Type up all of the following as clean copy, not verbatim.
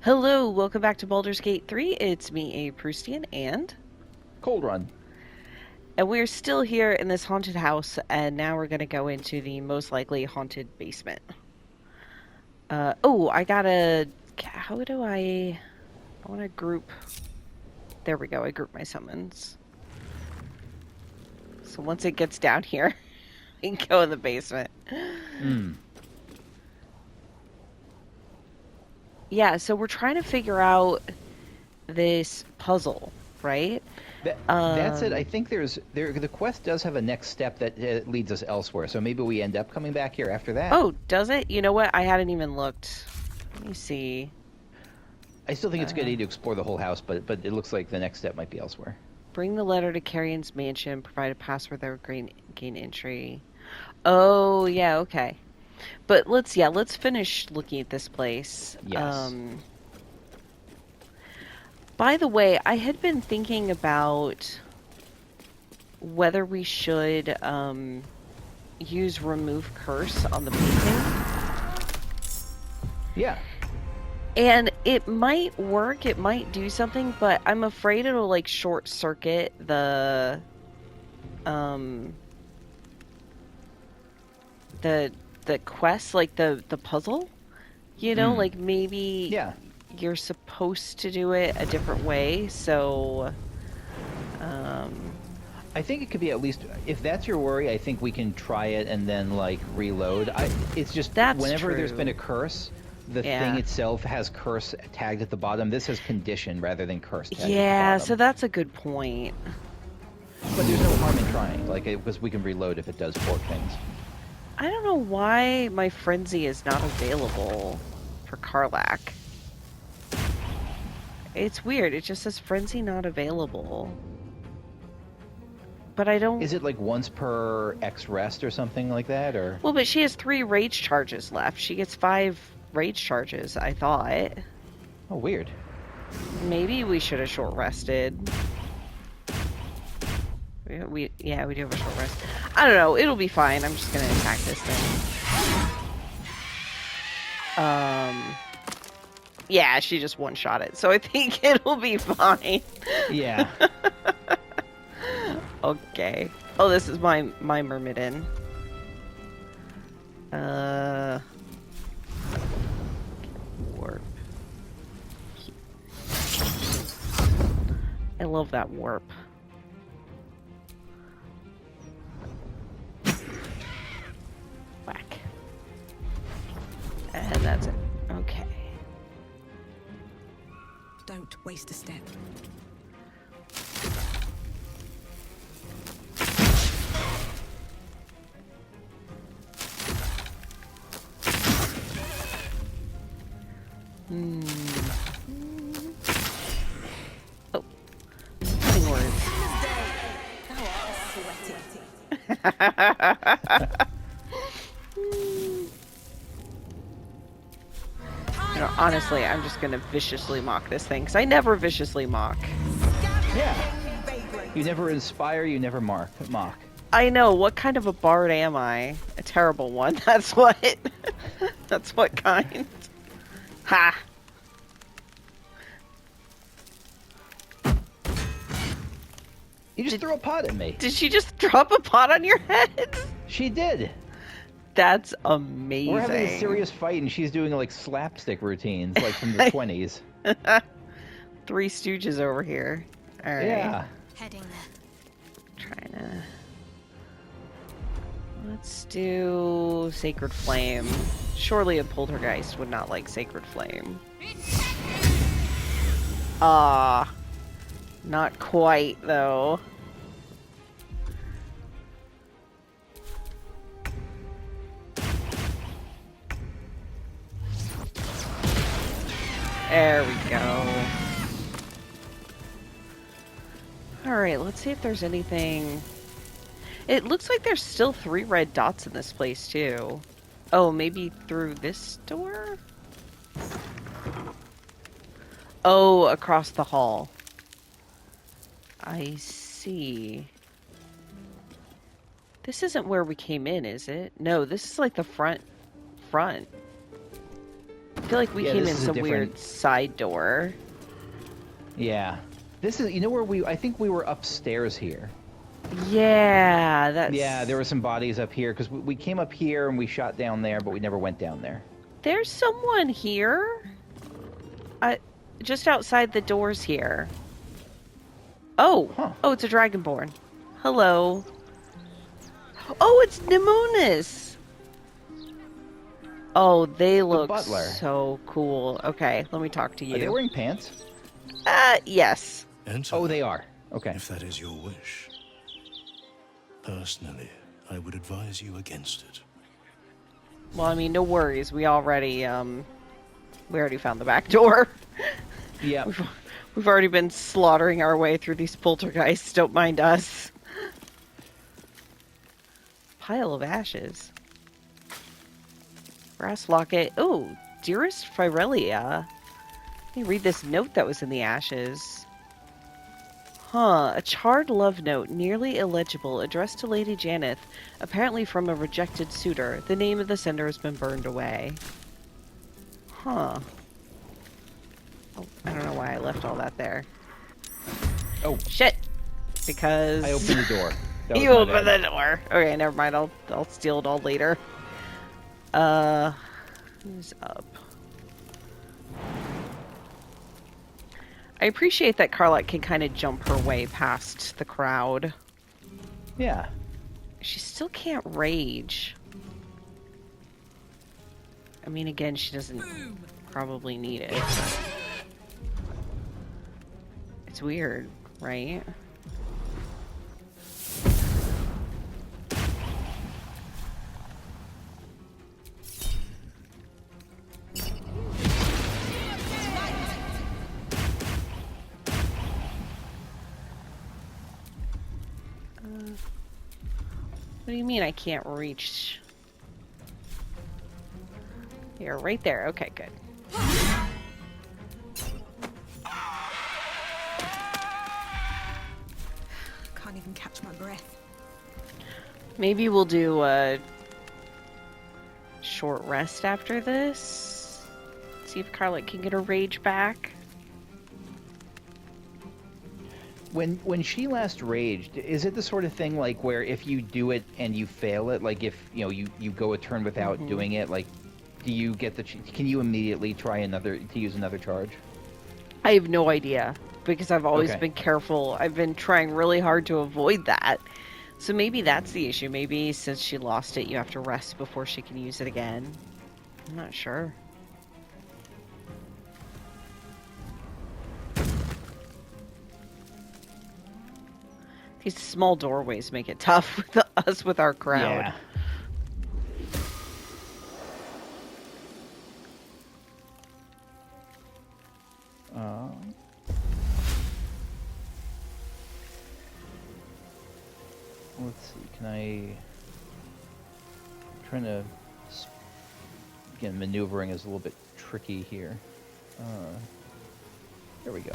Hello, welcome back to Baldur's Gate 3. It's me, A. Proustian, Cold Run. and we're still here in this haunted house, and now we're going to go into the most likely haunted basement. I gotta... How do I want to group... There we go, I group my summons. So once it gets down here, we can go in the basement. Mm. Yeah, so we're trying to figure out this puzzle, right? That's it. I think the quest does have a next step that leads us elsewhere. So maybe we end up coming back here after that. Oh, does it? You know what? I hadn't even looked. Let me see. I still think it's a good idea to explore the whole house, but it looks like the next step might be elsewhere. Bring the letter to Carrion's mansion. Provide a password that will gain entry. Oh, yeah, okay. But let's finish looking at this place. Yes. By the way, I had been thinking about whether we should use remove curse on the painting. Yeah. And it might work, it might do something, but I'm afraid it'll like short circuit the quest, like the puzzle. You know, like maybe you're supposed to do it a different way, so I think it could be at least, if that's your worry, I think we can try it and then like reload. It's just whenever there's been a curse, the thing itself has curse tagged at the bottom. This has condition rather than curse tagged at the bottom. So that's a good point. But there's no harm in trying, because we can reload if it does port things. I don't know why my frenzy is not available for Karlach. It's weird. It just says frenzy not available. But I don't... Is it like once per X rest or something like that, or? Well, but she has 3 rage charges left. She gets 5 rage charges, I thought. Oh, weird. Maybe we should have short rested. We do have a short rest. I don't know. It'll be fine. I'm just gonna attack this thing. Yeah, she just one-shot it, so I think it'll be fine. Yeah. Okay. Oh, this is my Myrmidon. Warp. I love that warp. Whack. And that's it. Okay. Don't waste a step. Oh. Cutting words. You know, honestly, I'm just gonna viciously mock this thing, because I never viciously mock. Yeah. You never inspire, you never mock. I know, what kind of a bard am I? A terrible one, that's what. That's what kind. Ha! You just threw a pot at me. Did she just drop a pot on your head? She did. That's amazing. We're having a serious fight and she's doing like slapstick routines, like from the 20s. Three Stooges over here. Alright. Yeah. Heading there. Trying to... Let's do Sacred Flame. Surely a poltergeist would not like Sacred Flame. Ah. Not quite, though. There we go. Alright, let's see if there's anything... It looks like there's still 3 red dots in this place, too. Oh, maybe through this door? Oh, across the hall. I see. This isn't where we came in, is it? No, this is like the front. feel like we came in some weird side door. Yeah. This is, you know where I think we were upstairs here. Yeah, that's... Yeah, there were some bodies up here, because we came up here and we shot down there, but we never went down there. There's someone here? Just outside the doors here. Oh! Huh. Oh, it's a Dragonborn. Hello. Oh, it's Nemonis! Oh, they look so cool. Okay, let me talk to you. Are they wearing pants? Yes. Enter, oh, they are. Okay. if that is your wish. Personally, I would advise you against it. Well, I mean, no worries. We already found the back door. Yeah. We've already been slaughtering our way through these poltergeists. Don't mind us. Pile of ashes. Brass locket. Oh, dearest Firelia. Let me read this note that was in the ashes. Huh, a charred love note, nearly illegible, addressed to Lady Janeth, apparently from a rejected suitor. The name of the sender has been burned away. Huh. Oh, I don't know why I left all that there. Oh. Shit! Because... I opened the door. You opened the door! Okay, never mind, I'll steal it all later. Who's up? I appreciate that Carlotte can kind of jump her way past the crowd. Yeah. She still can't rage. I mean, again, she doesn't probably need it. But... It's weird, right? What do you mean I can't reach? You're right there. Okay, good. Can't even catch my breath. Maybe we'll do a short rest after this. See if Carlette can get her rage back. When she last raged, is it the sort of thing like where if you do it and you fail it, like if you go a turn without doing it, like do you get can you immediately try to use another charge? I have no idea because I've always been careful. I've been trying really hard to avoid that. So maybe that's the issue. Maybe since she lost it, you have to rest before she can use it again. I'm not sure. These small doorways make it tough with us with our crowd. Yeah. Let's see. Can I'm trying to... Again, maneuvering is a little bit tricky here. There we go.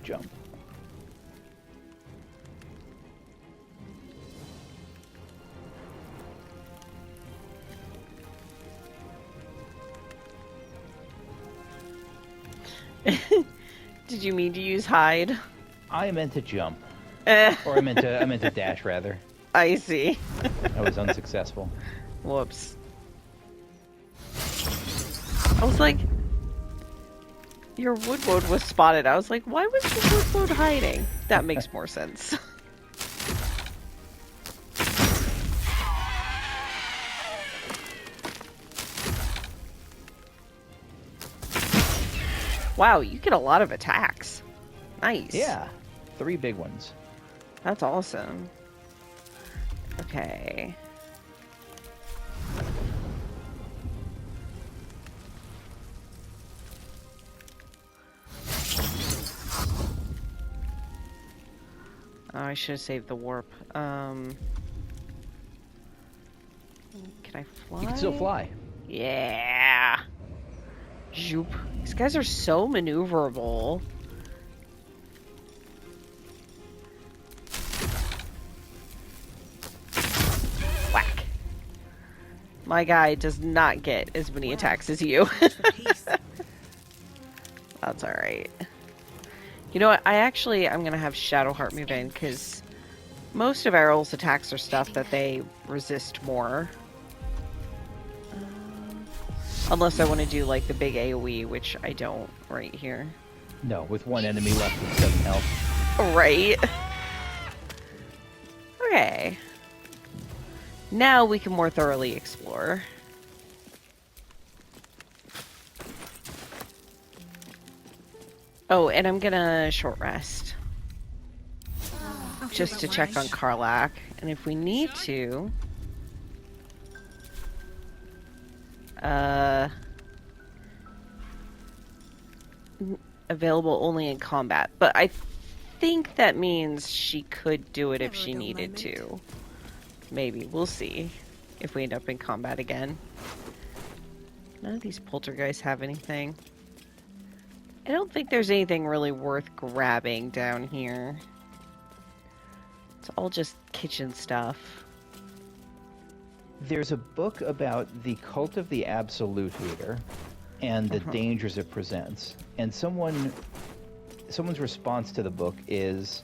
Jump. Did you mean to use hide? I meant to jump. Or I meant to dash rather. I see. I was unsuccessful. Whoops. I was like, your wood was spotted. I was like, why was the wood hiding? That makes more sense. Wow, you get a lot of attacks. Nice. Yeah, 3 big ones. That's awesome. Okay. Oh, I should have saved the warp. Can I fly? You can still fly. Yeah. Zoop. These guys are so maneuverable. Whack. My guy does not get as many attacks as you. That's alright. You know what? I'm going to have Shadowheart move in, because most of Errol's attacks are stuff that they resist more. Unless I want to do, like, the big AoE, which I don't right here. No, with one enemy left with 7 health. Right. Okay. Now we can more thoroughly explore. Oh, and I'm gonna short rest. Just to check on Karlach. And if we need to... available only in combat. But I think that means she could do it if she needed to. Maybe. We'll see if we end up in combat again. None of these poltergeists have anything. I don't think there's anything really worth grabbing down here. It's all just kitchen stuff. There's a book about the cult of the Absolute Reader and the dangers it presents. And someone's response to the book is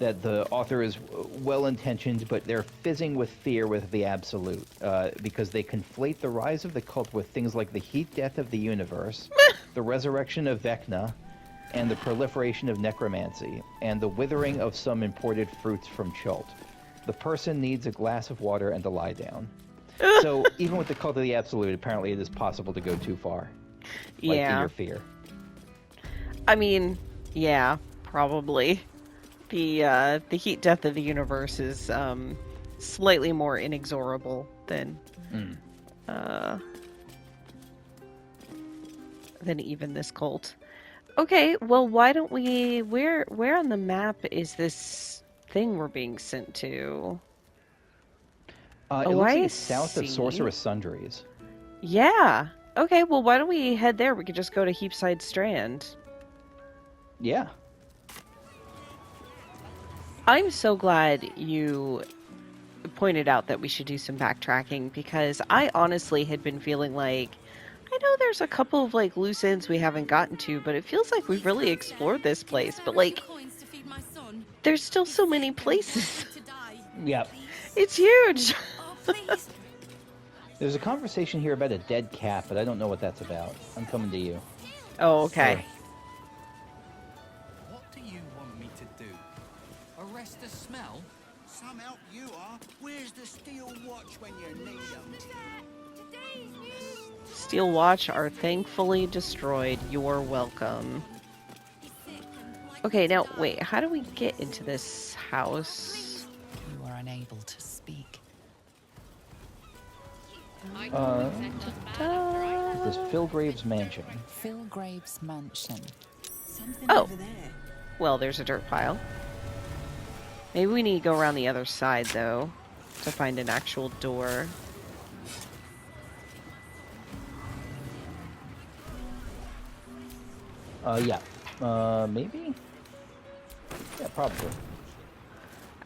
that the author is well-intentioned, but they're fizzing with fear with the Absolute, because they conflate the rise of the cult with things like the heat death of the universe, the resurrection of Vecna, and the proliferation of necromancy, and the withering of some imported fruits from Chult. The person needs a glass of water and to lie down. So even with the cult of the Absolute, apparently it is possible to go too far. Like in your fear. I mean, yeah, probably. The heat death of the universe is slightly more inexorable than even this cult. Okay, well, why don't we... Where on the map is this thing we're being sent to? It looks like it's south of Sorceress Sundries. Yeah. Okay, well, why don't we head there? We could just go to Heapside Strand. Yeah. I'm so glad you pointed out that we should do some backtracking, because I honestly had been feeling like, I know there's a couple of like loose ends we haven't gotten to, but it feels like we've really explored this place. But like, there's still so many places. Yep. It's huge. There's a conversation here about a dead cat, but I don't know what that's about. I'm coming to you. Oh, okay. What do you want me to do? Arrest the smell? Some help you are. Where's the steel watch when you need them? Steel watch are thankfully destroyed. You're welcome. Okay, now wait. How do we get into this house? You are unable to speak. This Philgrave's mansion. Philgrave's mansion. Something Oh. over there. Well, there's a dirt pile. Maybe we need to go around the other side, though, to find an actual door. Yeah. Maybe? Yeah, probably.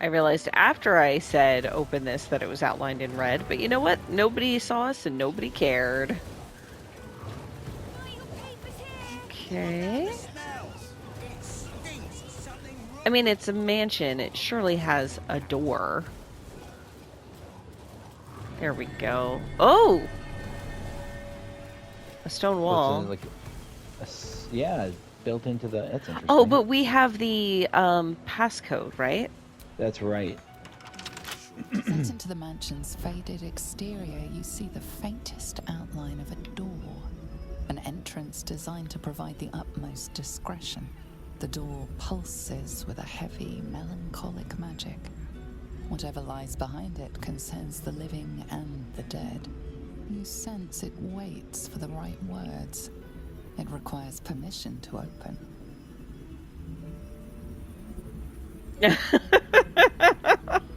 I realized after I said open this that it was outlined in red, but you know what? Nobody saw us and nobody cared. Okay. I mean, it's a mansion. It surely has a door. There we go. Oh! A stone wall. Yeah, built into the... That's interesting. Oh, but we have the passcode, right? That's right. Set into the mansion's faded exterior, you see the faintest outline of a door. An entrance designed to provide the utmost discretion. The door pulses with a heavy, melancholic magic. Whatever lies behind it concerns the living and the dead. You sense it waits for the right words. It requires permission to open.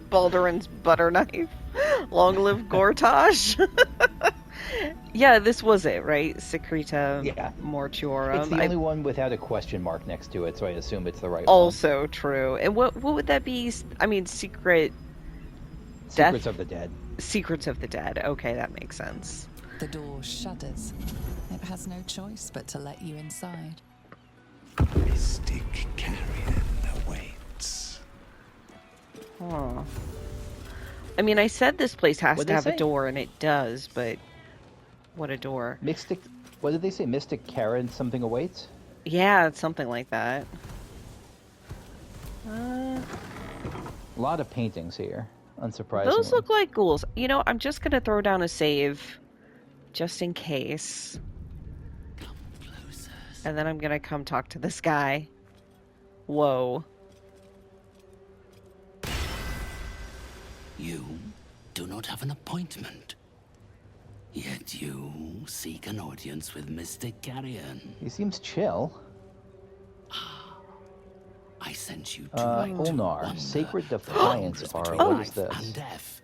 Baldurin's butter knife. Long live Gortash. Yeah, this was it, right? Secreta Yeah. Mortuorum. It's the only one without a question mark next to it, so I assume it's the right also true. And what would that be? I mean, Secrets of the Dead. Secrets of the Dead. Okay, that makes sense. The door shudders. It has no choice but to let you inside. Mystic Carrion awaits. Huh. I mean, I said this place has What'd to they have say? a door, and it does, but what a door. Mystic, what did they say? Mystic Carrion something awaits? Yeah, it's something like that. A lot of paintings here, unsurprisingly. Those look like ghouls. You know, I'm just gonna throw down a save, just in case. Come closer. And then I'm gonna come talk to this guy. Whoa. You do not have an appointment. Yet you seek an audience with Mystic Carrion. He seems chill. I sent you to Ulnar, Sacred Defiance are. What is this? And death.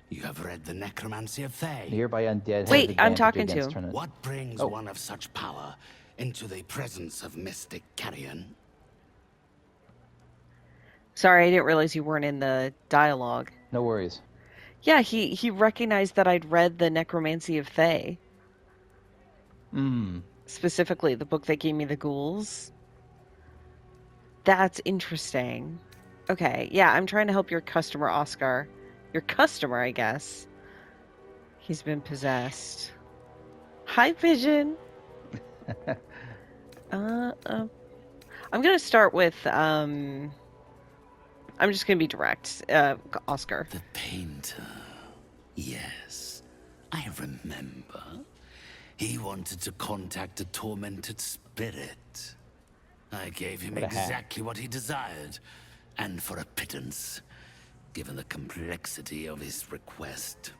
You have read the Necromancy of Thay. Nearby undead Wait, have I'm advantage talking to against him. turn- What brings one of such power into the presence of Mystic Carrion? Sorry, I didn't realize you weren't in the dialogue. No worries. Yeah, he recognized that I'd read the Necromancy of Thay. Specifically, the book that gave me the ghouls. That's interesting. Okay, yeah, I'm trying to help your customer, Oscar. Your customer, I guess. He's been possessed. Hi, Pigeon. I'm gonna start with, I'm just gonna be direct. Oscar. The painter. Yes, I remember. He wanted to contact a tormented spirit. I gave him exactly what he desired, and for a pittance, given the complexity of his request.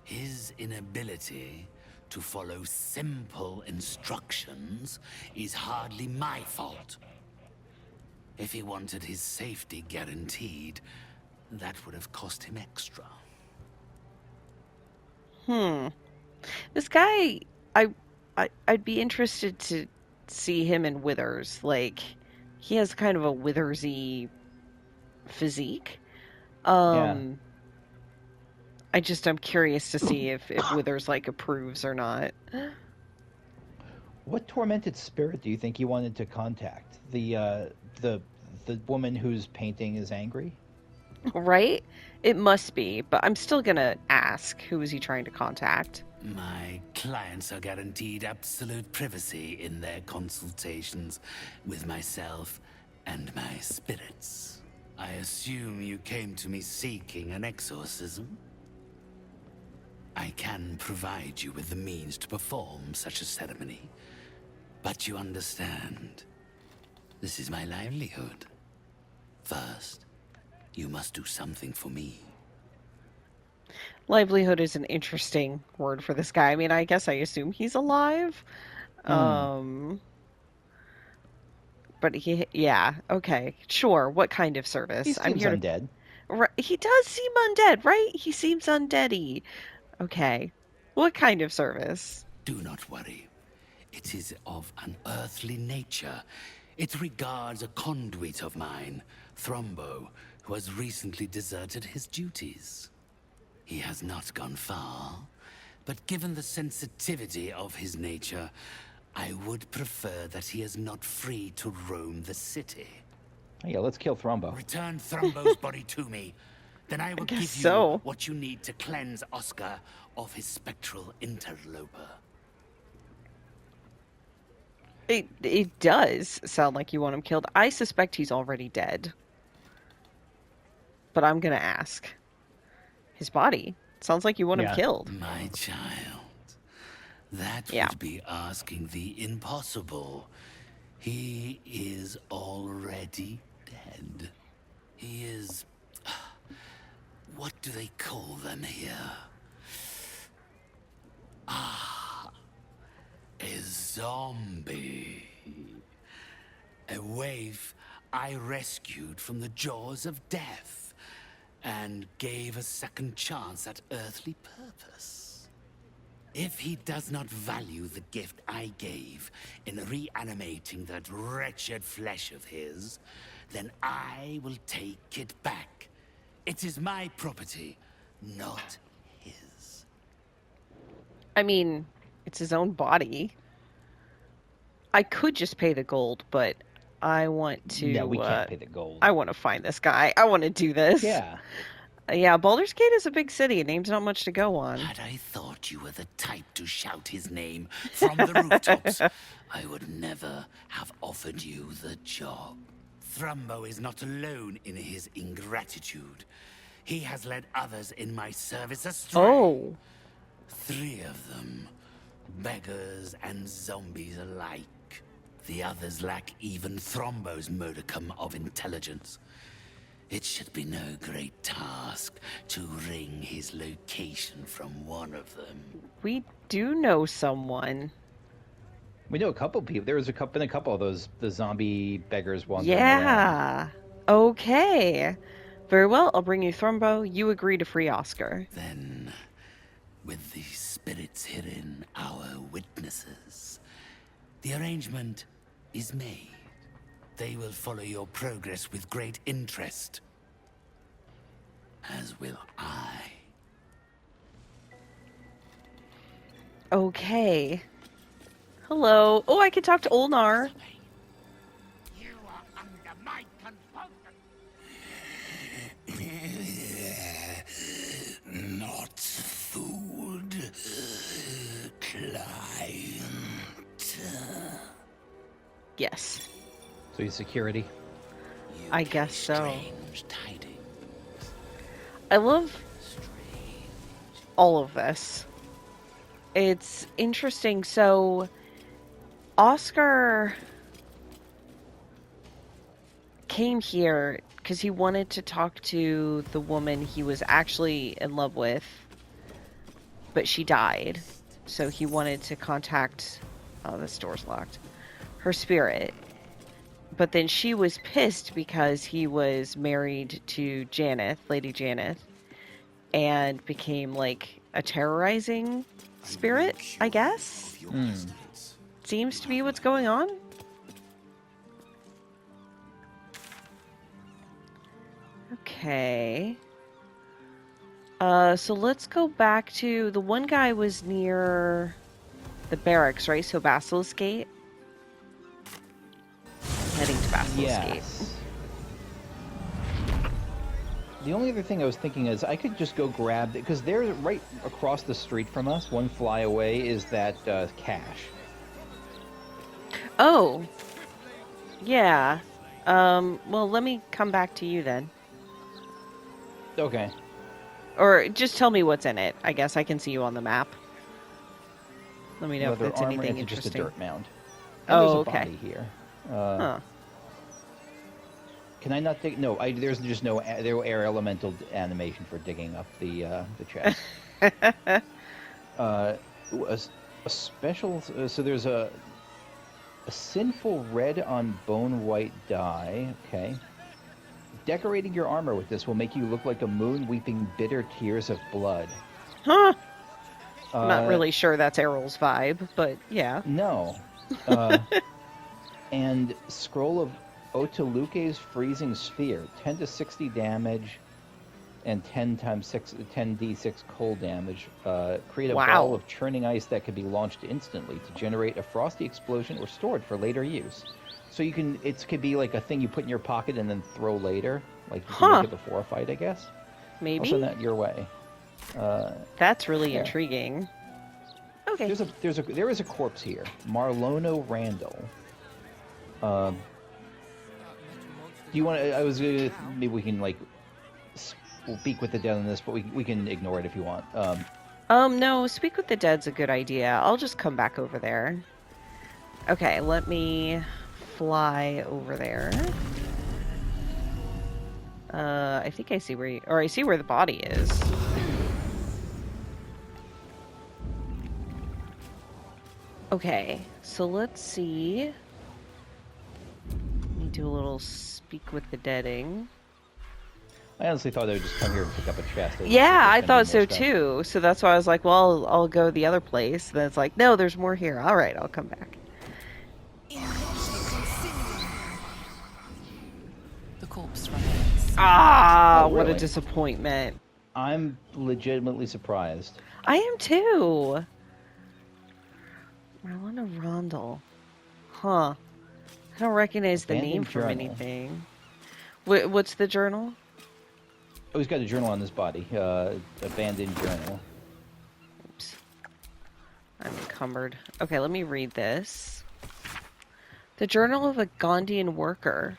His inability to follow simple instructions is hardly my fault. If he wanted his safety guaranteed, that would have cost him extra. This guy, I'd be interested to see him in Withers. Like, he has kind of a Withersy physique. I'm curious to see if Withers, like, approves or not. What tormented spirit do you think he wanted to contact? The woman whose painting is angry? Right? It must be, but I'm still gonna ask, who is he trying to contact? My clients are guaranteed absolute privacy in their consultations with myself and my spirits. I assume you came to me seeking an exorcism? I can provide you with the means to perform such a ceremony, but you understand, this is my livelihood. First, you must do something for me. Livelihood is an interesting word for this guy. I mean, I guess I assume he's alive. But yeah, okay, sure. What kind of service? He seems undead. He does seem undead, right? He seems undeady. Okay. What kind of service? Do not worry. It is of an earthly nature. It regards a conduit of mine, Thrombo, who has recently deserted his duties. He has not gone far, but given the sensitivity of his nature, I would prefer that he is not free to roam the city. Yeah, let's kill Thrombo. Return Thrombo's body to me. Then I will give you what you need to cleanse Oscar of his spectral interloper. It does sound like you want him killed. I suspect he's already dead. But I'm gonna ask. His body. Sounds like you want him killed. My child, that would be asking the impossible. He is already dead. He is... what do they call them here? A zombie. A waif I rescued from the jaws of death. and gave a second chance at earthly purpose. If he does not value the gift I gave in reanimating that wretched flesh of his, then I will take it back. It is my property, not his. I mean, it's his own body. I could just pay the gold, but I want to... No, we can't pay the gold. I want to find this guy. I want to do this. Yeah. Yeah, Baldur's Gate is a big city. Name's not much to go on. Had I thought you were the type to shout his name from the rooftops, I would never have offered you the job. Thrumbo is not alone in his ingratitude. He has led others in my service astray. Oh. 3 of them, beggars and zombies alike. The others lack even Thrombo's modicum of intelligence. It should be no great task to wring his location from one of them. We do know someone. We know a couple people. There was been a couple of those, the zombie beggars wandering around. Yeah. Okay. Very well, I'll bring you Thrumbo. You agree to free Oscar. Then, with the spirits herein our witnesses, the arrangement is made. They will follow your progress with great interest. As will I. Okay. Hello. Oh, I can talk to Olnar. You are under my compulsion. Not food, client. Yes. So he's security. I guess so. Strange tidings. I love all of this. It's interesting. So, Oscar came here because he wanted to talk to the woman he was actually in love with, but she died. So he wanted to contact... Oh, this door's locked. Her spirit. But then she was pissed because he was married to Janeth, Lady Janeth, and became like a terrorizing spirit, I guess? Seems to be what's going on. Okay. So let's go back to... The one guy was near the barracks, right? So Basilisk Gate? Heading to Basilisk Gate. Yes. The only other thing I was thinking is I could just go grab... Because they're right across the street from us. One fly away is that cache. Oh. Yeah. Well, let me come back to you then. Okay. Or just tell me what's in it. I guess I can see you on the map. Let me know Leather if it's armor, anything it's just a interesting. dirt mound. And Oh, there's a okay. body here. Huh. Can I not dig? No, there's just no air elemental animation for digging up the chest. A special. So there's a sinful red on bone white dye. Okay. Decorating your armor with this will make you look like a moon weeping bitter tears of blood. Huh. I'm not really sure that's Errol's vibe, but yeah. No. And Scroll of Otaluke's Freezing Sphere, 10 to 60 damage, and 10d6 cold damage. Create a ball of churning ice that can be launched instantly to generate a frosty explosion or stored for later use. So you can, it could be like a thing you put in your pocket and then throw later, like you can make it before a fight, I guess. Maybe. I'll send that your way. That's really intriguing. Okay. There is a corpse here, Marlono Randall. Do you want to? I was maybe we can like speak with the dead on this, but we can ignore it if you want. No, speak with the dead's a good idea. I'll just come back over there. Okay, let me fly over there. I think I see where I see where the body is. Okay, so let's see. Let me do a little speak with the deading. I honestly thought they would just come here and pick up a chest. Yeah, I thought so too. So that's why I was like, well, I'll go the other place. Then it's like, no, there's more here. All right, I'll come back. The corpse remains. Ah, Oh, what a really? disappointment. I'm legitimately surprised. I am too. Marlena Rondel. Huh. I don't recognize the name Abandoned from journal. anything. What's the journal? Oh, he's got a journal on his body. Abandoned journal. Oops. I'm encumbered. Okay, let me read this. The Journal of a Gondian Worker.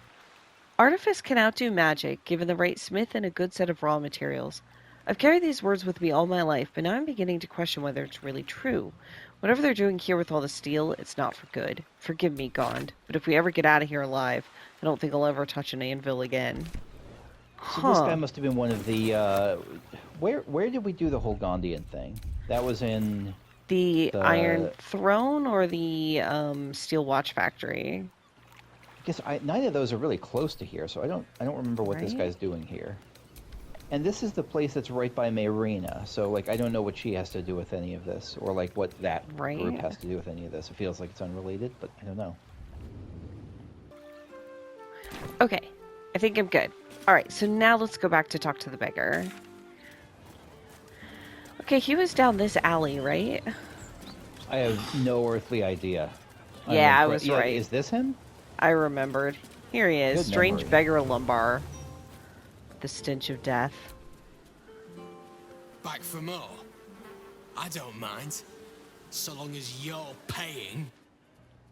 Artifice can outdo magic, given the right smith and a good set of raw materials. I've carried these words with me all my life, but now I'm beginning to question whether it's really true. Whatever they're doing here with all the steel, it's not for good. Forgive me, Gond, but if we ever get out of here alive, I don't think I'll ever touch an anvil again. So this guy must have been one of the. Where did we do the whole Gondian thing? That was in the Iron Throne or the Steel Watch Factory. I guess neither of those are really close to here, so I don't remember what this guy's doing here. And this is the place that's right by Mayrina, so like I don't know what she has to do with any of this, or like what that group has to do with any of this. It feels like it's unrelated, but I don't know. Okay, I think I'm good. Alright, so now let's go back to talk to the beggar. Okay, he was down this alley, right? I have no earthly idea. Yeah, I was right. Is this him? I remembered. Here he is, Good strange memory. beggar lumbar. The stench of death. Back for more? I don't mind. So long as you're paying.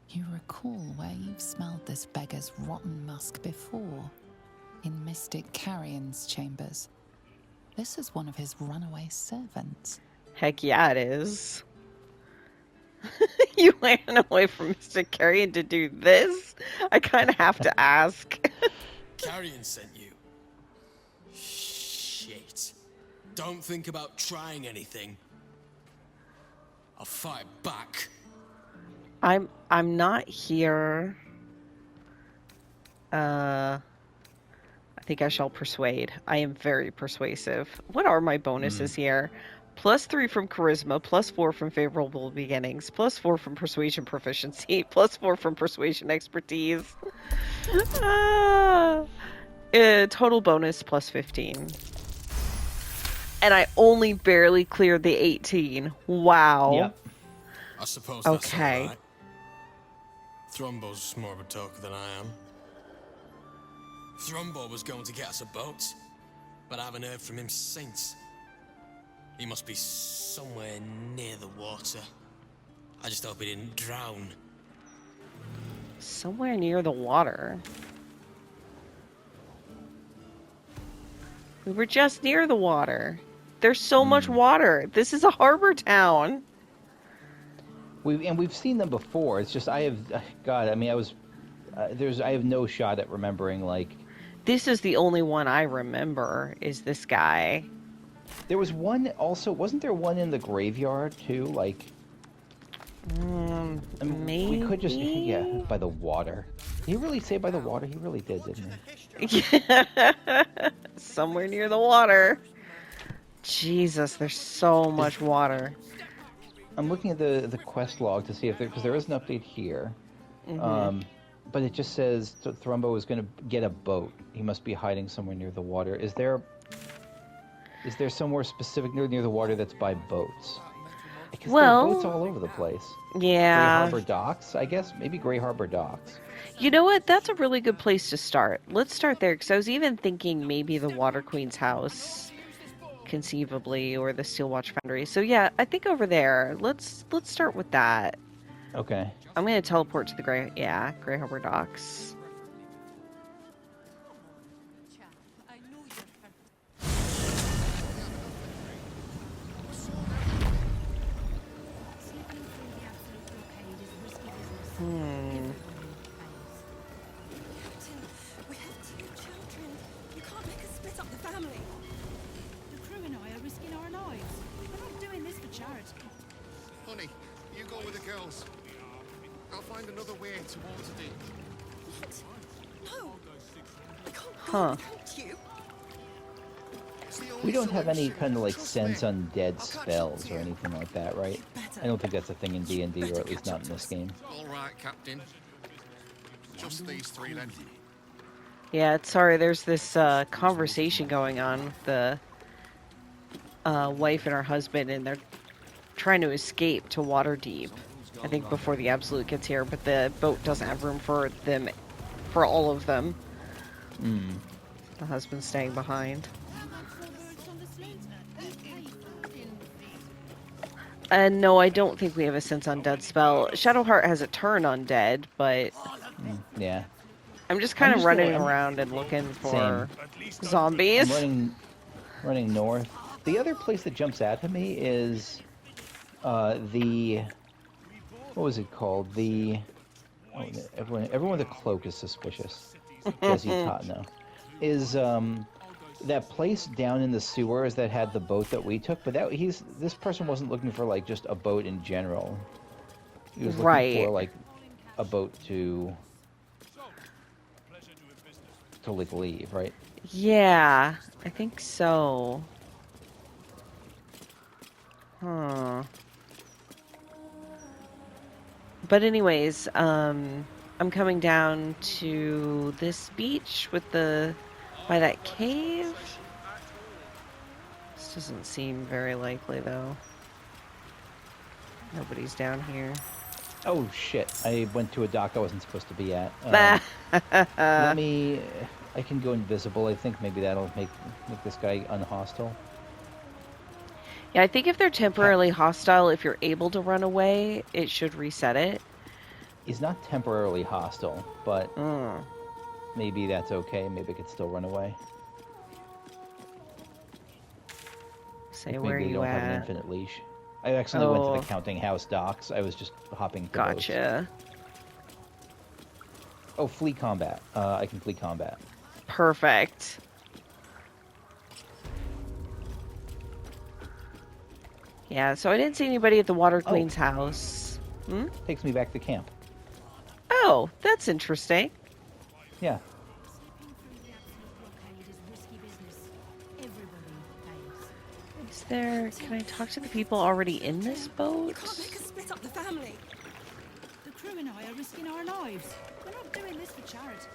You recall where you've smelled this beggar's rotten musk before. In Mystic Carrion's chambers. This is one of his runaway servants. Heck yeah, it is. You ran away from Mystic Carrion to do this? I kind of have to ask. Carrion sent you. Shit. Don't think about trying anything. I'll fight back. I'm not here. I think I shall persuade. I am very persuasive. What are my bonuses here? +3 from charisma, +4 from favorable beginnings, +4 from persuasion proficiency, +4 from persuasion expertise. Total bonus +15. And I only barely cleared the 18. Wow. Yep. I suppose that's okay. all right. Thrumbo's more of a talker than I am. Thrumbo was going to get us a boat, but I haven't heard from him since. He must be somewhere near the water. I just hope he didn't drown. Somewhere near the water. We were just near the water. There's so much water. This is a harbor town. We've seen them before. It's just I have no shot at remembering like. This is the only one I remember, is this guy. There was one also, wasn't there one in the graveyard too? Like, maybe? we could just, yeah, by the water. Did he really say by the water? He really did, didn't he? Yeah. Somewhere near the water. Jesus, there's so much water. I'm looking at the quest log to see if because there is an update here. But it just says Thrumbo is going to get a boat. He must be hiding somewhere near the water. Is there somewhere specific near the water that's by boats? Because there are boats all over the place. Yeah. Gray Harbor Docks, I guess. Maybe Gray Harbor Docks. You know what? That's a really good place to start. Let's start there, because I was even thinking maybe the Water Queen's house, conceivably, or the Steel Watch Foundry. So yeah, I think over there. Let's start with that. Okay. I'm going to teleport to the Gray Harbor Docks. We have 2 children. You can't make us split up the family. The crew and I are risking our lives. We're not doing this for charity. Honey, you go with the girls. I'll find another way towards the deep. What? No. I can't go Huh. without you. We don't have any kind of like sense on dead spells or anything like that, right? I don't think that's a thing in D&D, or at least not in this game. All right, Captain. Just these three then. Yeah, sorry, there's this conversation going on with the wife and her husband, and they're trying to escape to Waterdeep, I think, before the Absolute gets here, but the boat doesn't have room for them, for all of them. The husband's staying behind. And no, I don't think we have a sense on dead spell. Shadowheart has a turn on dead, but yeah, I'm just kind of running around and looking for zombies. I'm running north. The other place that jumps out to me is the, what was it called? The, oh, everyone with a cloak is suspicious. Jesse Totno is that place down in the sewers that had the boat that we took, but this person wasn't looking for like just a boat in general. He was looking for like a boat to like leave, right? Yeah, I think so. Huh. But anyways, I'm coming down to this beach with by that cave. This doesn't seem very likely, though. Nobody's down here. Oh, shit. I went to a dock I wasn't supposed to be at. I can go invisible. I think maybe that'll make this guy unhostile. Yeah, I think if they're temporarily hostile, if you're able to run away, it should reset it. He's not temporarily hostile, but maybe that's okay. Maybe I could still run away. Say, where are you don't at? Have an infinite leash. I actually went to the counting house docks. I was just hopping. Gotcha. Oh, flee combat. I can flee combat. Perfect. Yeah, so I didn't see anybody at the Water Queen's house. Takes me back to camp. Oh, that's interesting. Yeah. Is there... Can I talk to the people already in this boat? Can't make us split up the family. The crew and I are risking our lives. We're not doing this for charity.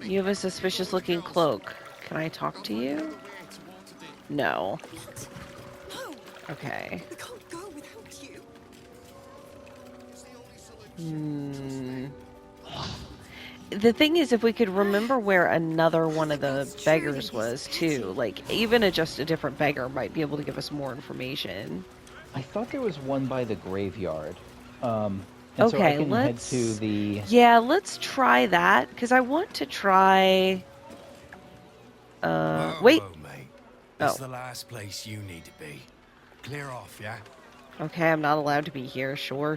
You have a suspicious-looking cloak. Can I talk to you? No. What? No. Okay. We can't go without you. The thing is, if we could remember where another one of the beggars was, too, like, even just a different beggar might be able to give us more information. I thought there was one by the graveyard. Okay, so I can head to the... Yeah, let's try that, because I want to try... wait! Whoa, mate. This is the last place you need to be. Clear off, yeah? Okay, I'm not allowed to be here. Sure.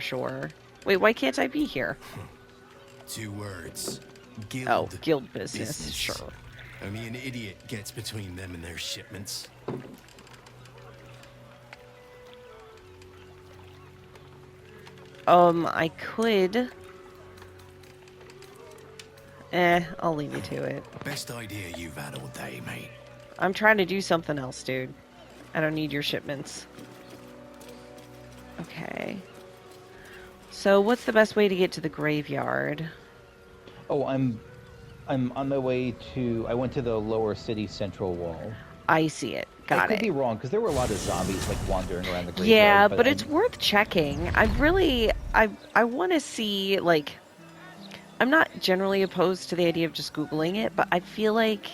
Wait, why can't I be here? 2 words. Guild. Oh, guild business. Sure. Only an idiot gets between them and their shipments. I could... I'll leave you to it. Best idea you've had all day, mate. I'm trying to do something else, dude. I don't need your shipments. Okay. So, what's the best way to get to the graveyard? Oh, I'm on my way to... I went to the lower city central wall. I see it. Got it. I could be wrong, because there were a lot of zombies, like, wandering around the graveyard. Yeah, but it's worth checking. I want to see, like... I'm not generally opposed to the idea of just Googling it, but I feel like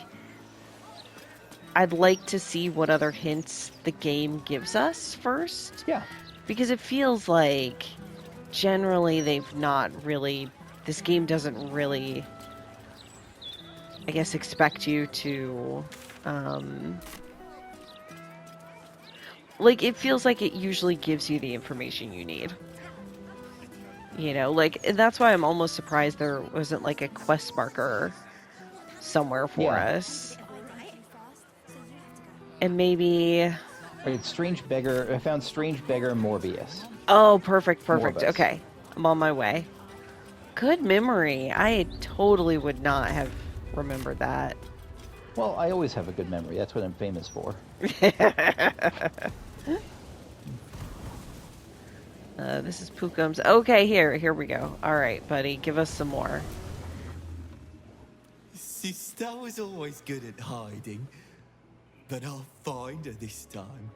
I'd like to see what other hints the game gives us first. Yeah. Because it feels like generally they've not really... This game doesn't really, I guess, expect you to... like, it feels like it usually gives you the information you need. You know, like, and that's why I'm almost surprised there wasn't, like, a quest marker somewhere for us. And maybe... Right, Strange Beggar... I found Strange Beggar Morbius. Oh, perfect. Morbus. Okay, I'm on my way. Good memory. I totally would not have remembered that. Well, I always have a good memory. That's what I'm famous for. This is Pookum's. Okay, here we go. All right, buddy, give us some more. Sister was always good at hiding, but I'll find her this time.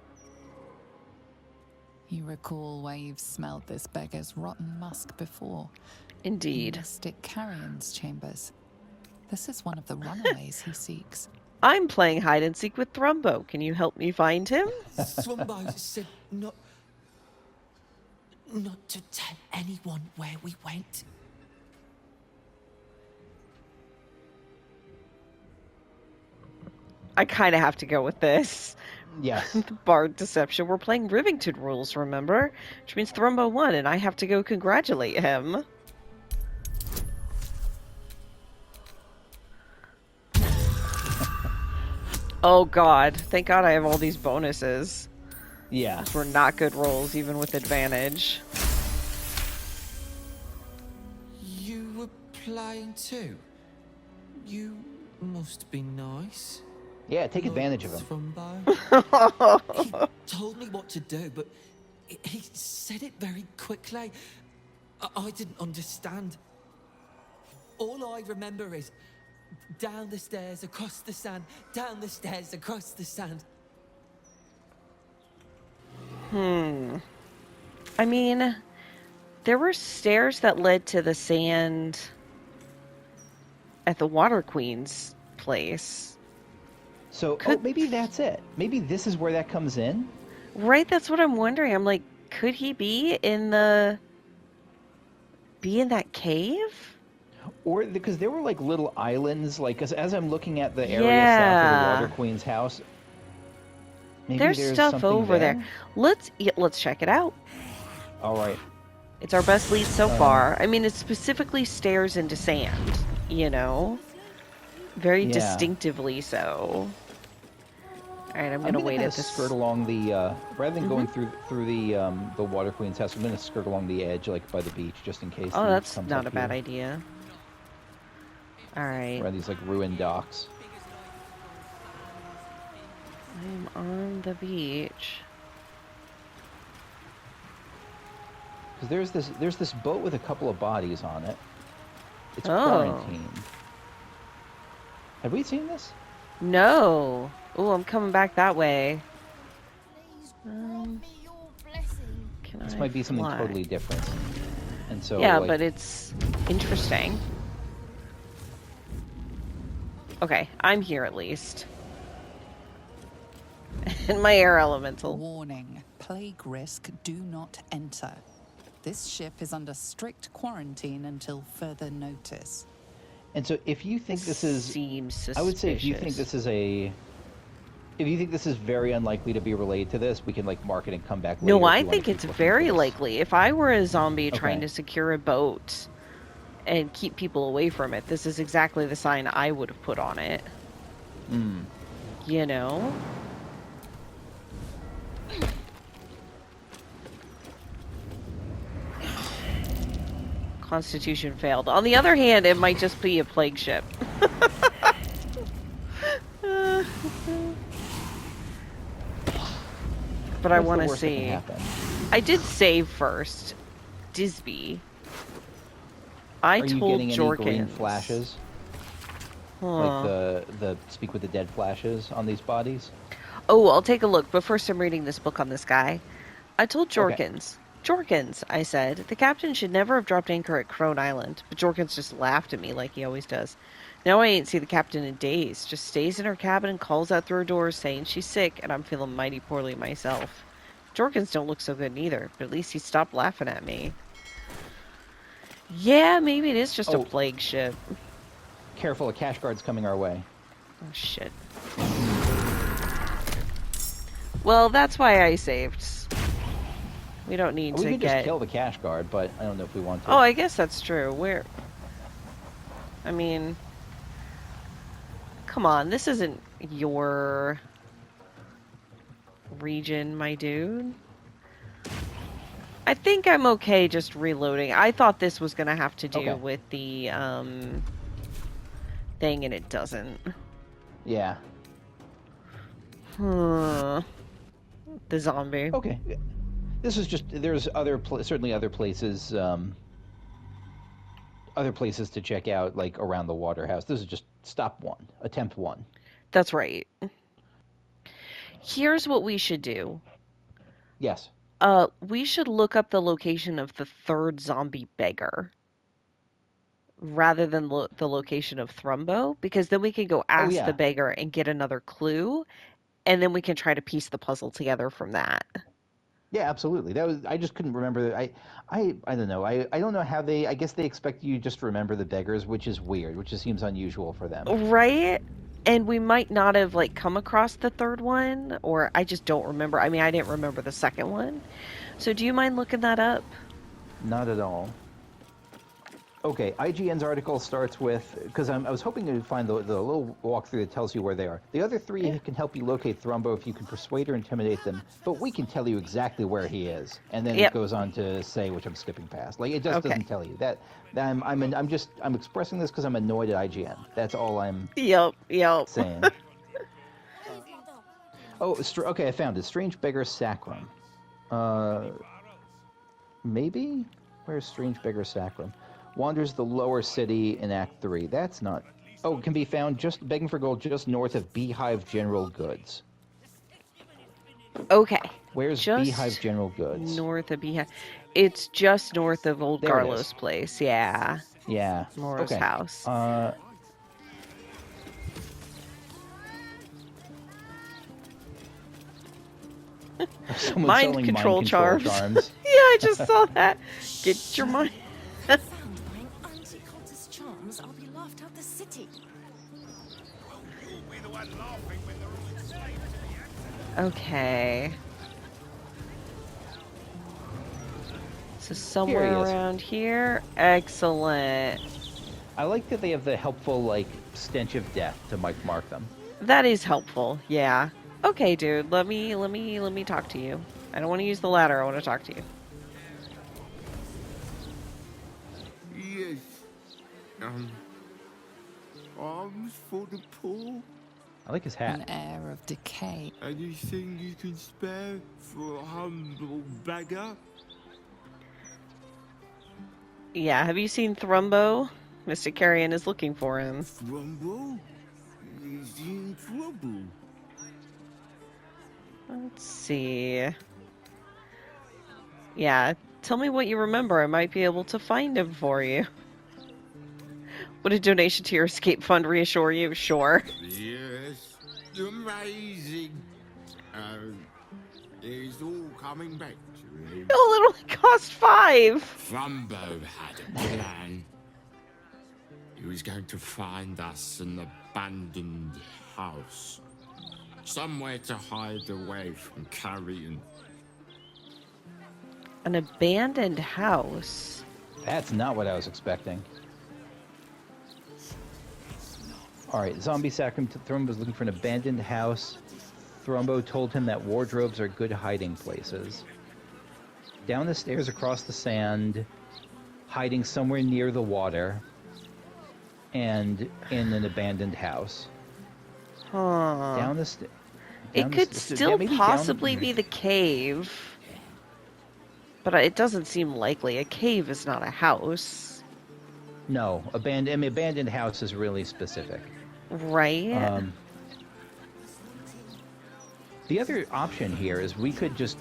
You recall where you've smelled this beggar's rotten musk before. Indeed. Mystic Carrion's chambers. This is one of the runaways he seeks. I'm playing hide and seek with Thrumbo. Can you help me find him? Thrumbo said not to tell anyone where we went. I kind of have to go with this. Yes. The Bard Deception. We're playing Rivington rules, remember? Which means Thrumbo won, and I have to go congratulate him. Oh god. Thank god I have all these bonuses. Yeah. Those were not good rolls, even with advantage. You were playing too? You must be nice. Yeah, take advantage of him. He told me what to do, but he said it very quickly. I didn't understand. All I remember is down the stairs, across the sand, down the stairs, across the sand. I mean, there were stairs that led to the sand at the Water Queen's place. So, maybe that's it. Maybe this is where that comes in? Right, that's what I'm wondering. I'm like, could he be in that cave? Or, because there were like little islands, like, as I'm looking at the area south of the Water Queen's house, maybe there's stuff over there. Let's check it out. All right. It's our best lead so far. I mean, it's specifically stairs into sand, you know? Very distinctively so. All right, I'm gonna wait at this. Skirt along the rather than going through the Water Queen's house. I'm gonna skirt along the edge, like by the beach, just in case. Oh, that's not a bad idea. All right. Around these like ruined docks. I'm on the beach. Because there's this boat with a couple of bodies on it. It's quarantined. Have we seen this? No. Oh, I'm coming back that way. This might be something totally different. And so yeah, but it's interesting. Okay, I'm here at least. And my air elemental. Warning. Plague risk, do not enter. This ship is under strict quarantine until further notice. And so if you think this is... Seems suspicious. I would say if you think this is very unlikely to be related to this, we can like mark it and come back later. No, I think it's very likely. If I were a zombie trying to secure a boat and keep people away from it, this is exactly the sign I would have put on it. You know? Constitution failed. On the other hand, it might just be a plague ship. But I want to see. I did save first. Disby. I told Are you getting Jorkins. any green flashes? Like the speak with the dead flashes on these bodies? Oh, I'll take a look. But first, I'm reading this book on this guy. I told Jorkins. Jorkins, I said, the captain should never have dropped anchor at Crone Island, but Jorkins just laughed at me like he always does. Now I ain't see the captain in days, just stays in her cabin and calls out through her doors saying she's sick, and I'm feeling mighty poorly myself. Jorkins don't look so good neither, but at least he stopped laughing at me. Yeah, maybe it is just a plague ship. Careful, a cash guard's coming our way. Oh, shit. Well, that's why I saved. We don't need to We get... could just kill the cash guard, but I don't know if we want to. Oh, I guess that's true. I mean... Come on, this isn't your... region, my dude. I think I'm okay just reloading. I thought this was going to have to do with the, thing, and it doesn't. Yeah. The zombie. Okay. This is just, there's certainly other places to check out, like around the water house. This is just stop one, attempt one. That's right. Here's what we should do. Yes. We should look up the location of the third zombie beggar rather than the location of Thrumbo, because then we can go ask the beggar and get another clue, and then we can try to piece the puzzle together from that. Yeah, absolutely. I just couldn't remember. I don't know. I don't know how I guess they expect you just to remember the beggars, which is weird, which just seems unusual for them. Right? And we might not have come across the third one, or I just don't remember. I mean, I didn't remember the second one. So do you mind looking that up? Not at all. Okay, IGN's article starts with, because I was hoping to find the little walkthrough that tells you where they are. The other three can help you locate Thrumbo if you can persuade or intimidate them, but we can tell you exactly where he is. And then it goes on to say, which I'm skipping past. It just doesn't tell you that. I'm expressing this because I'm annoyed at IGN. That's all I'm saying. Okay, I found it. Strange Beggar Sacrum. Maybe? Where's Strange Beggar Sacrum? Wanders the lower city in Act 3. That's not... Oh, it can be found just begging for gold just north of Beehive General Goods. Okay. Where's Beehive General Goods? North of Beehive. It's just north of Old Garlow's place. Yeah. Yeah. Laura's house. Mind control charms. Yeah, I just saw that. Get your mind... I'll be laughed out the city. Okay. So somewhere around here. Excellent. I like that they have the helpful, stench of death to mark them. That is helpful, yeah. Okay, dude, let me talk to you. I don't want to use the ladder, I want to talk to you. Yes. Arms for the poor? I like his hat. An air of decay. Anything you can spare for a humble beggar? Yeah, have you seen Thrumbo? Mr. Carrion is looking for him. Thrumbo? He's in trouble. Let's see. Yeah, tell me what you remember. I might be able to find him for you. Would a donation to your escape fund reassure you? Sure. Yes, amazing. It's all coming back to me. Oh, it only cost 5. Thrumbo had a plan. He was going to find us an abandoned house. Somewhere to hide away from Carrion. An abandoned house? That's not what I was expecting. Alright, Zombie Sacrum Thrumbo was looking for an abandoned house. Thrumbo told him that wardrobes are good hiding places. Down the stairs across the sand, hiding somewhere near the water, and in an abandoned house. Huh. Down the stairs. It could still possibly be the cave. But it doesn't seem likely. A cave is not a house. No, abandoned house is really specific. Right. The other option here is we could just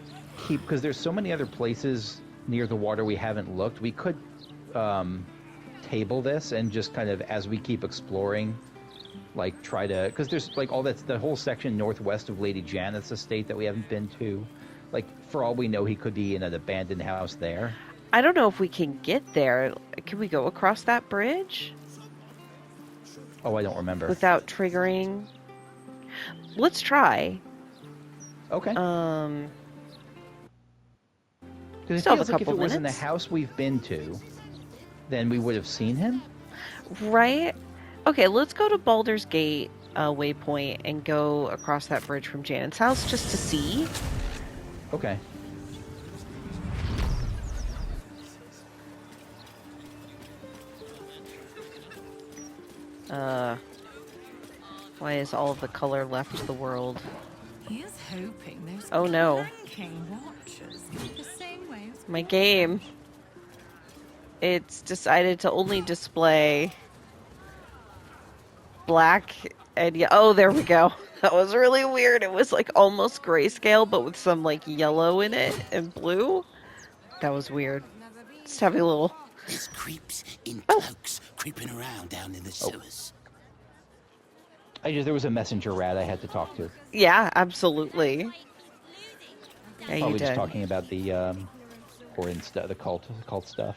keep, because there's so many other places near the water we haven't looked, we could table this and just kind of, as we keep exploring, try to, because there's all the whole section northwest of Lady Janet's estate that we haven't been to. For all we know, he could be in an abandoned house there. I don't know if we can get there. Can we go across that bridge? Oh, I don't remember. Without triggering? Let's try. Okay. Still it have a feels couple if it was minutes. in the house we've been to, then we would have seen him. Right? Okay, let's go to Baldur's Gate waypoint and go across that bridge from Janet's house just to see. Okay. Why is all of the color left the world? Here's hoping those Oh no. clanking watchers go the same way as My game. It's decided to only display black and oh, there we go. That was really weird. It was like almost grayscale, but with some like yellow in it and blue. That was weird. Just having a little. There's creeps in cloaks creeping around down in the sewers. There was a messenger rat I had to talk to. Yeah, absolutely. Yeah, Probably you just did. talking about the Corin stuff, the cult stuff.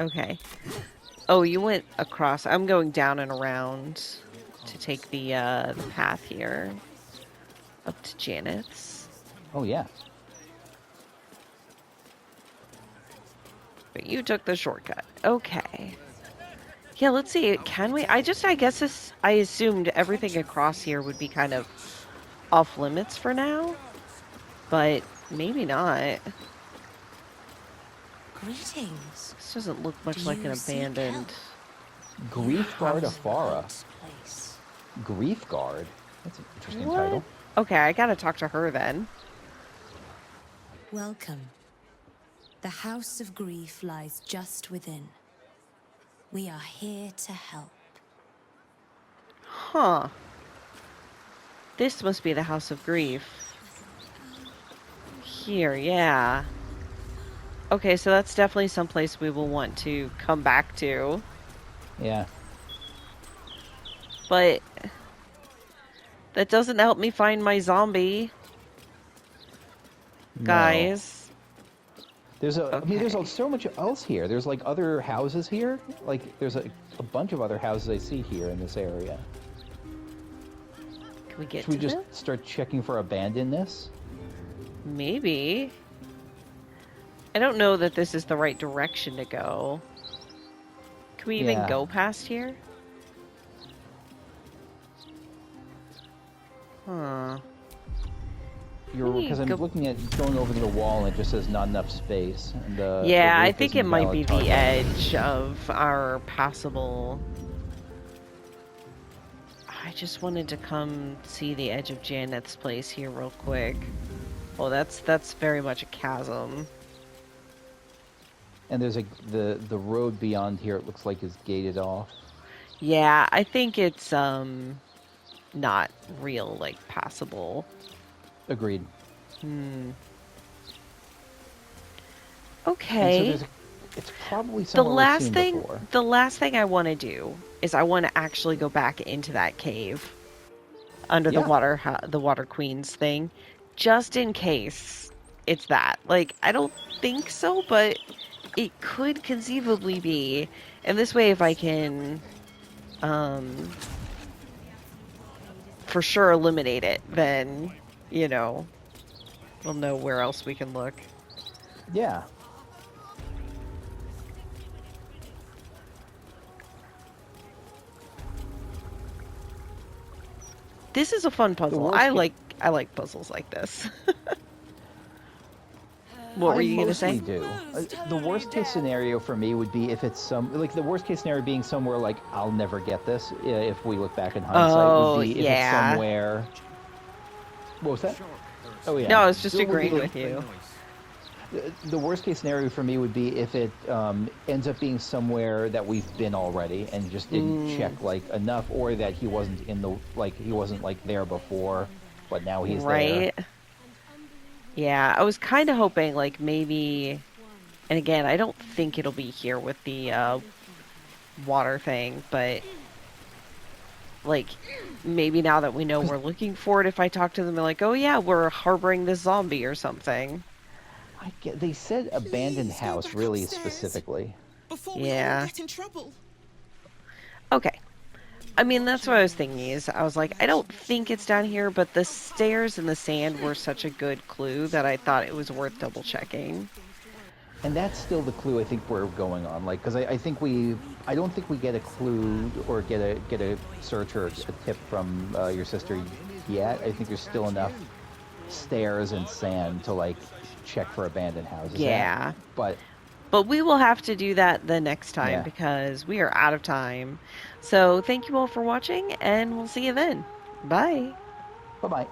Okay. Oh, you went across. I'm going down and around to take the path here up to Janet's. Oh yeah. But you took the shortcut. Okay. Yeah, let's see. Can we? I guess I assumed everything across here would be kind of off limits for now, but maybe not. Greetings. This doesn't look much like an abandoned. Grief Guard Afara. Grief Guard? That's an interesting title. Okay, I gotta talk to her then. Welcome. The House of Grief lies just within. We are here to help. Huh. This must be the House of Grief. Here, yeah. Okay, so that's definitely someplace we will want to come back to. Yeah. But that doesn't help me find my zombie. No. Guys. There's so much else here. There's like other houses here. Like there's a bunch of other houses I see here in this area. Can we get Should we to just them? start checking for abandonness? Maybe. I don't know that this is the right direction to go. Can we even go past here? Huh. Because I'm looking at going over the wall and it just says not enough space. And, yeah, I think it might be the edge of our passable. I just wanted to come see the edge of Janet's place here real quick. Oh, that's very much a chasm. And there's the road beyond here. It looks like is gated off. Yeah, I think it's not real, like passable. Agreed. Okay. So it's probably somewhere we've seen before. The last thing I want to do is I want to actually go back into that cave under the water queen's thing, just in case it's that. Like, I don't think so, but it could conceivably be. And this way, if I can, for sure eliminate it, then, you know, we'll know where else we can look. Yeah. This is a fun puzzle. I like puzzles like this. What were you going to say? Do. The worst case scenario for me would be if it's the worst case scenario being somewhere like I'll never get this if we look back in hindsight would be if it's somewhere. What was that? Oh yeah. No, I was just agreeing with you. The worst case scenario for me would be if it ends up being somewhere that we've been already and just didn't check like enough, or that he wasn't he wasn't there before, but now he's there. Yeah, I was kind of hoping like maybe, and again, I don't think it'll be here with the water thing, but like maybe now that we know we're looking for it, if I talk to them, they're like, oh yeah, we're harboring this zombie or something. They said abandoned house really specifically. Before we all get in trouble. Okay. I mean, that's what I was thinking is, I was like, I don't think it's down here, but the stairs in the sand were such a good clue that I thought it was worth double checking. And that's still the clue I think we're going on, because I don't think we get a clue or get a search or a tip from your sister yet. I think there's still enough stairs and sand to check for abandoned houses. Yeah. But we will have to do that the next time because we are out of time. So thank you all for watching, and we'll see you then. Bye. Bye-bye.